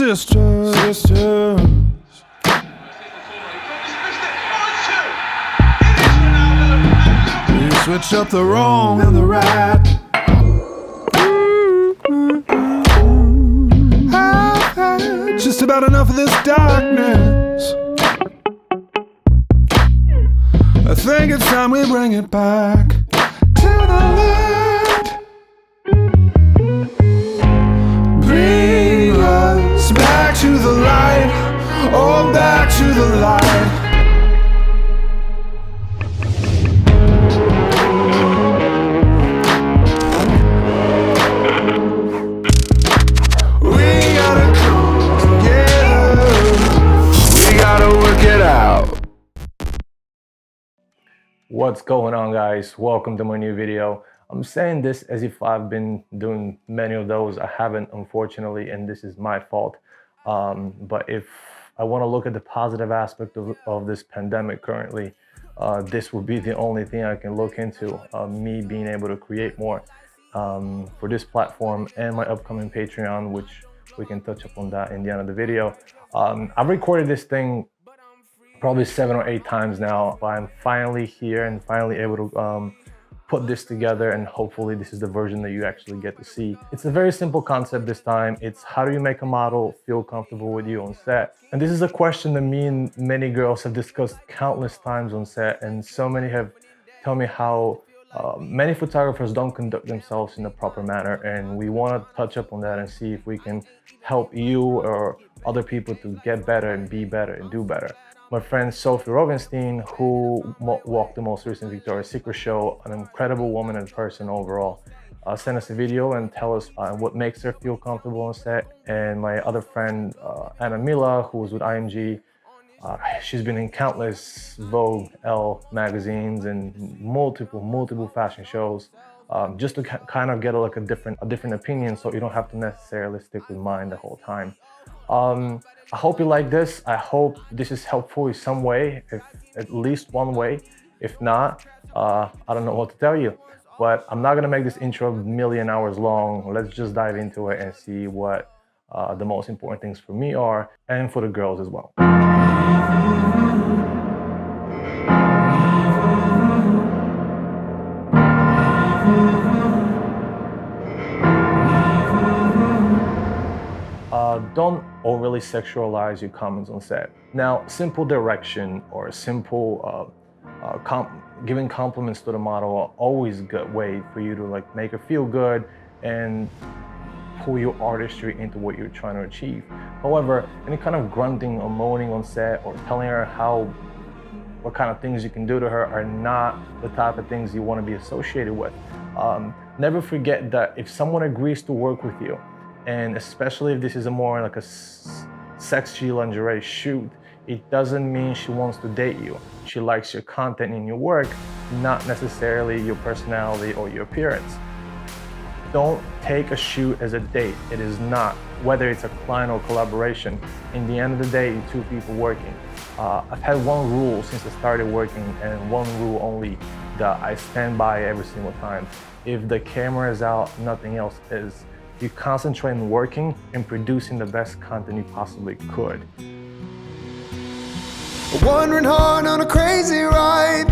sisters. We switch up the wrong and the right. I've had just about enough of this darkness. I think it's time we bring it back to the light. Bring us back to the light. Oh, back to the light. We gotta come together. We gotta work it out. What's going on, guys? Welcome to my new video. I'm saying this as if I've been doing many of those. I haven't, unfortunately, and this is my fault. But if I want to look at the positive aspect of this pandemic currently, this will be the only thing I can look into, me being able to create more for this platform and my upcoming Patreon, which we can touch upon that in the end of the video. I've recorded this thing probably 7 or 8 times now, but I'm finally here and finally able to put this together, and hopefully this is the version that you actually get to see. It's a very simple concept this time. It's how do you make a model feel comfortable with you on set? And this is a question that me and many girls have discussed countless times on set, and so many have told me how many photographers don't conduct themselves in a proper manner, and we want to touch up on that and see if we can help you or other people to get better and be better and do better. My friend Sofie Rovenstine, who walked the most recent Victoria's Secret show, an incredible woman and person overall, sent us a video and tell us what makes her feel comfortable on set. And my other friend, Anna Mila, who was with IMG, she's been in countless Vogue, Elle magazines and multiple fashion shows, just to kind of get a different opinion, so you don't have to necessarily stick with mine the whole time. I hope you like this. I hope this is helpful in some way, if at least one way. If not, I don't know what to tell you. But I'm not gonna make this intro a million hours long. Let's just dive into it and see what the most important things for me are, and for the girls as well. Don't overly sexualize your comments on set. Now, simple direction or simple giving compliments to the model are always a good way for you to make her feel good and pull your artistry into what you're trying to achieve. However, any kind of grunting or moaning on set or telling her what kind of things you can do to her are not the type of things you want to be associated with. Never forget that if someone agrees to work with you, and especially if this is more like a sexy lingerie shoot, it doesn't mean she wants to date you. She likes your content and your work, not necessarily your personality or your appearance. Don't take a shoot as a date. It is not, whether it's a client or collaboration. In the end of the day, you're two people working. I've had one rule since I started working, and one rule only that I stand by every single time. If the camera is out, nothing else is. You concentrate on working and producing the best content you possibly could. Wandering hard on a crazy ride,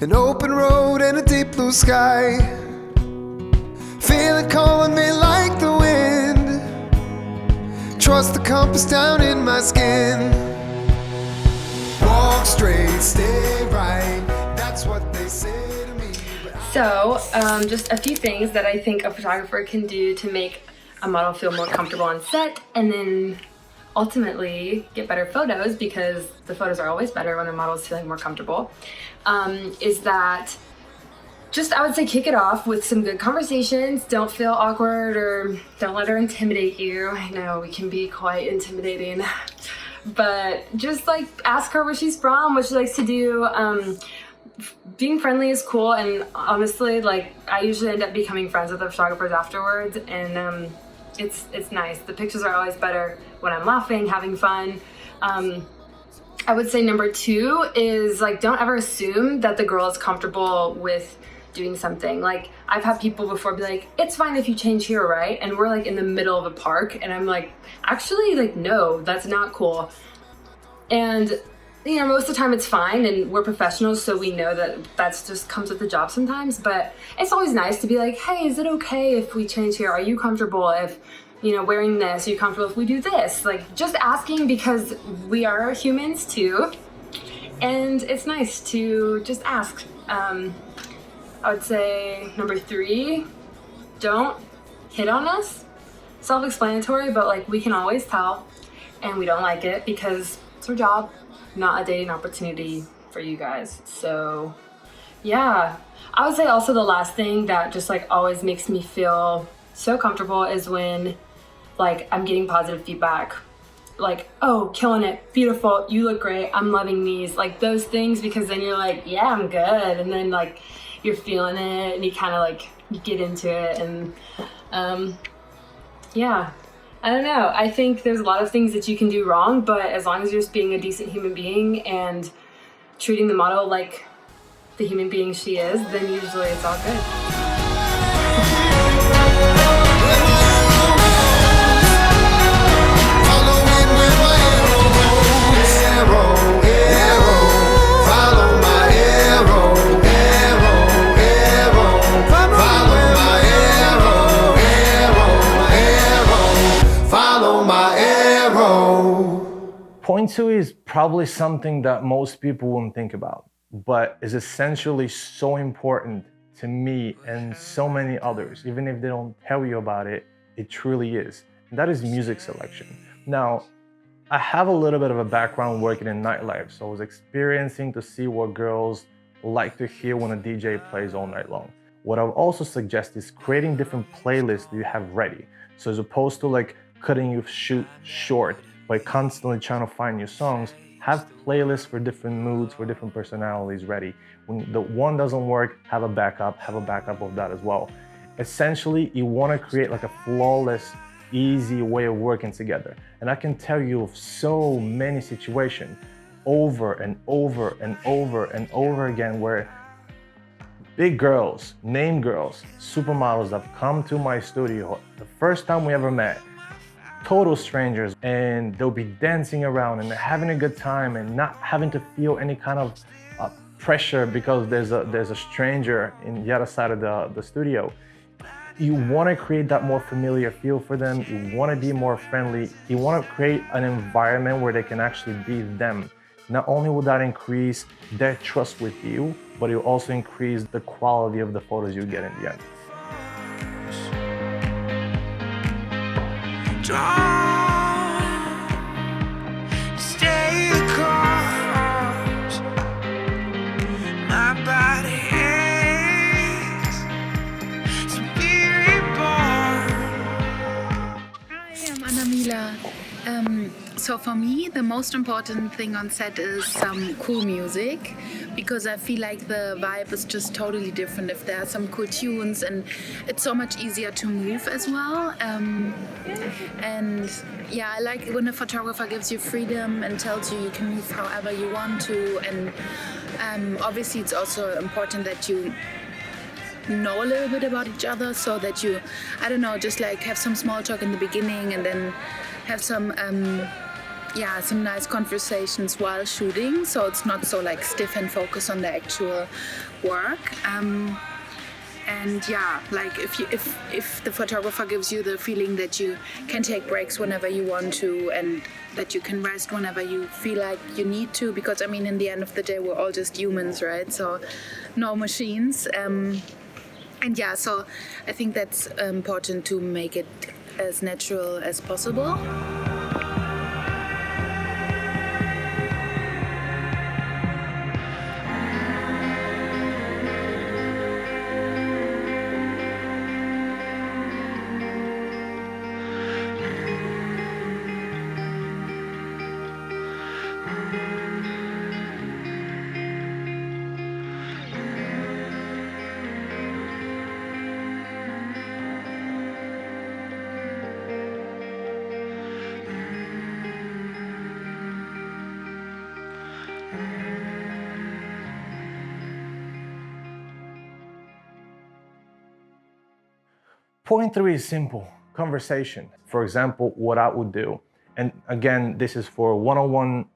an open road and a deep blue sky. Feel it calling me like the wind. Trust the compass down in my skin. Walk straight, stay right. That's what they say to me. So, just a few things that I think a photographer can do to make a model feel more comfortable on set, and then ultimately get better photos, because the photos are always better when a model is feeling more comfortable, is that I would say kick it off with some good conversations. Don't feel awkward, or don't let her intimidate you. I know we can be quite intimidating, but just ask her where she's from, what she likes to do. Being friendly is cool, and honestly, I usually end up becoming friends with the photographers afterwards, and it's nice. The pictures are always better when I'm laughing, having fun. I would say number 2 is don't ever assume that the girl is comfortable with doing something. Like, I've had people before be like, it's fine if you change here, right? And we're like in the middle of a park, and I'm like, actually, like, no, that's not cool. And you know, most of the time it's fine, and we're professionals, so we know that that's just comes with the job sometimes. But it's always nice to be like, hey, is it okay if we change here? Are you comfortable if, you know, wearing this? Are you comfortable if we do this? Like, just asking, because we are humans too. And it's nice to just ask. I would say number 3, don't hit on us. Self-explanatory, but like, we can always tell, and we don't like it because it's our job, not a dating opportunity for you guys. So yeah, I would say also the last thing that just like always makes me feel so comfortable is when like I'm getting positive feedback. Like, oh, killing it, beautiful, you look great, I'm loving these, like those things, because then you're like, yeah, I'm good, and then like you're feeling it, and you kind of like, you get into it, and yeah, I don't know, I think there's a lot of things that you can do wrong, but as long as you're just being a decent human being and treating the model like the human being she is, then usually it's all good. Point 2 is probably something that most people wouldn't think about, but is essentially so important to me and so many others. Even if they don't tell you about it, it truly is. And that is music selection. Now, I have a little bit of a background working in nightlife, so I was experiencing to see what girls like to hear when a DJ plays all night long. What I would also suggest is creating different playlists that you have ready. So as opposed to like cutting your shoot short by constantly trying to find new songs, have playlists for different moods, for different personalities ready. When the one doesn't work, have a backup of that as well. Essentially, you want to create like a flawless, easy way of working together. And I can tell you of so many situations over and over and over and over again where big girls, name girls, supermodels that have come to my studio the first time we ever met, total strangers, and they'll be dancing around and having a good time and not having to feel any kind of pressure because there's a stranger in the other side of the studio. You want to create that more familiar feel for them. You want to be more friendly. You want to create an environment where they can actually be them. Not only will that increase their trust with you, but it will also increase the quality of the photos you get in the end. Stay the course. My body aches to be reborn. Hi, I'm Anna Mila. So for me, the most important thing on set is some cool music, because I feel like the vibe is just totally different if there are some cool tunes, and it's so much easier to move as well. And yeah, I like when a photographer gives you freedom and tells you you can move however you want to. And obviously it's also important that you know a little bit about each other, so that you, I don't know, just like have some small talk in the beginning and then have some nice conversations while shooting, so it's not so like stiff and focused on the actual work. And yeah, like if the photographer gives you the feeling that you can take breaks whenever you want to, and that you can rest whenever you feel like you need to, because I mean, in the end of the day, we're all just humans, right? So no machines. And yeah, so I think that's important to make it as natural as possible. Point three is simple, conversation. For example, what I would do, and again, this is for a one-on-one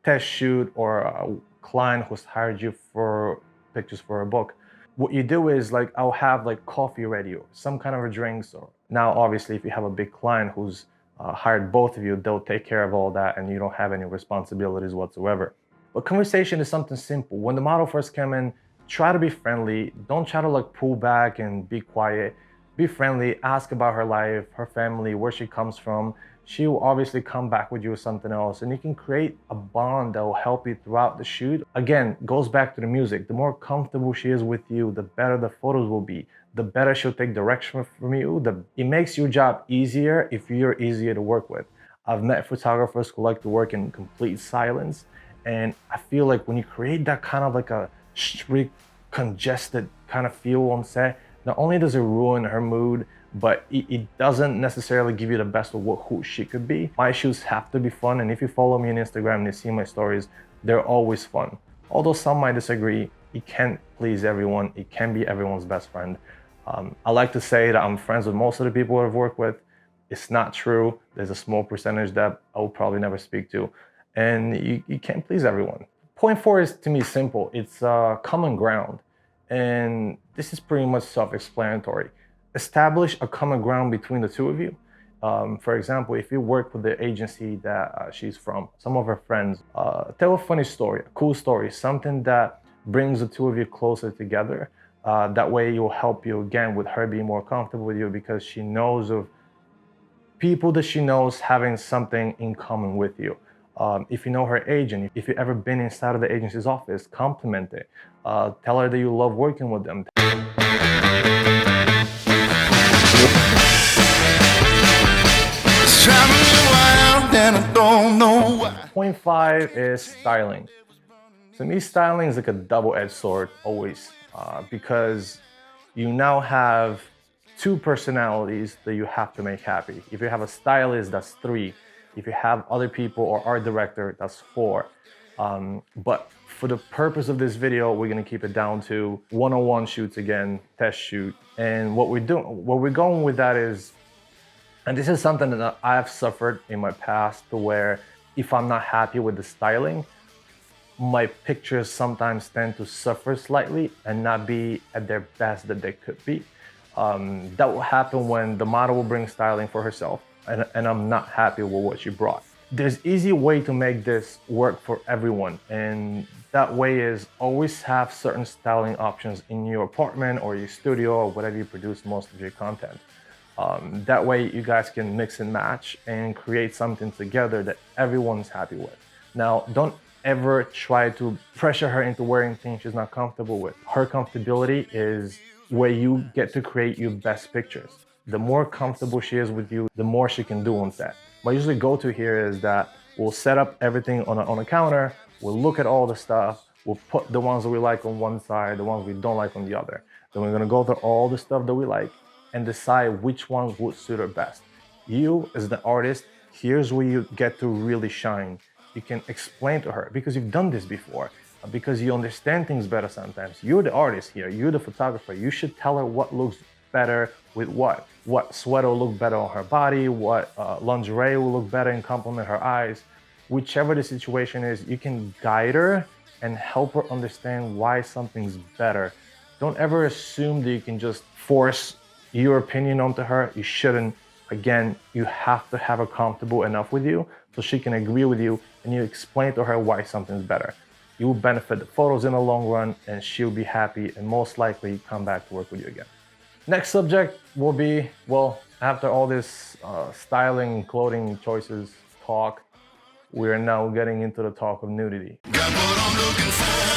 test shoot or a client who's hired you for pictures for a book. What you do is like, I'll have like coffee ready or some kind of a drinks. Or now, obviously, if you have a big client who's hired both of you, they'll take care of all that and you don't have any responsibilities whatsoever. But conversation is something simple. When the model first came in, try to be friendly. Don't try to like pull back and be quiet. Be friendly, ask about her life, her family, where she comes from. She will obviously come back with you with something else, and you can create a bond that will help you throughout the shoot. Again, goes back to the music. The more comfortable she is with you, the better the photos will be. The better she'll take direction from you. It makes your job easier if you're easier to work with. I've met photographers who like to work in complete silence, and I feel like when you create that kind of like a strict, congested kind of feel on set, not only does it ruin her mood, but it doesn't necessarily give you the best of who she could be. My shoots have to be fun, and if you follow me on Instagram and you see my stories, they're always fun. Although some might disagree, it can't please everyone. It can't be everyone's best friend. I like to say that I'm friends with most of the people I've worked with. It's not true. There's a small percentage that I will probably never speak to, and you can't please everyone. Point four is, to me, simple. It's common ground. And this is pretty much self-explanatory. Establish a common ground between the two of you. For example, if you work with the agency that she's from, some of her friends, tell a funny story, a cool story, something that brings the two of you closer together. That way it will help you, again, with her being more comfortable with you, because she knows of people that she knows having something in common with you. If you know her agent, if you've ever been inside of the agency's office, compliment it. Tell her that you love working with them. Point five is styling. To me, styling is like a double-edged sword, always, because you now have two personalities that you have to make happy. If you have a stylist, that's 3. If you have other people or art director, that's 4. But for the purpose of this video, we're gonna keep it down to one-on-one shoots again, test shoot. And what we're going with that is, and this is something that I've suffered in my past, to where if I'm not happy with the styling, my pictures sometimes tend to suffer slightly and not be at their best that they could be. That will happen when the model will bring styling for herself, and I'm not happy with what she brought. There's easy way to make this work for everyone, and that way is always have certain styling options in your apartment or your studio or whatever you produce most of your content. That way you guys can mix and match and create something together that everyone's happy with. Now, don't ever try to pressure her into wearing things she's not comfortable with. Her comfortability is where you get to create your best pictures. The more comfortable she is with you, the more she can do on set. My usually go-to here is that we'll set up everything on a counter, we'll look at all the stuff, we'll put the ones that we like on one side, the ones we don't like on the other. Then we're gonna go through all the stuff that we like and decide which ones would suit her best. You, as the artist, here's where you get to really shine. You can explain to her, because you've done this before, because you understand things better sometimes. You're the artist here, you're the photographer. You should tell her what looks better with what sweater will look better on her body, what lingerie will look better and complement her eyes. Whichever the situation is, you can guide her and help her understand why something's better. Don't ever assume that you can just force your opinion onto her. You shouldn't. Again, you have to have her comfortable enough with you so she can agree with you, and you explain to her why something's better. You will benefit the photos in the long run, and she'll be happy and most likely come back to work with you again. Next subject will be, well, after all this styling, clothing choices talk, we're now getting into the talk of nudity. Got what I'm looking for.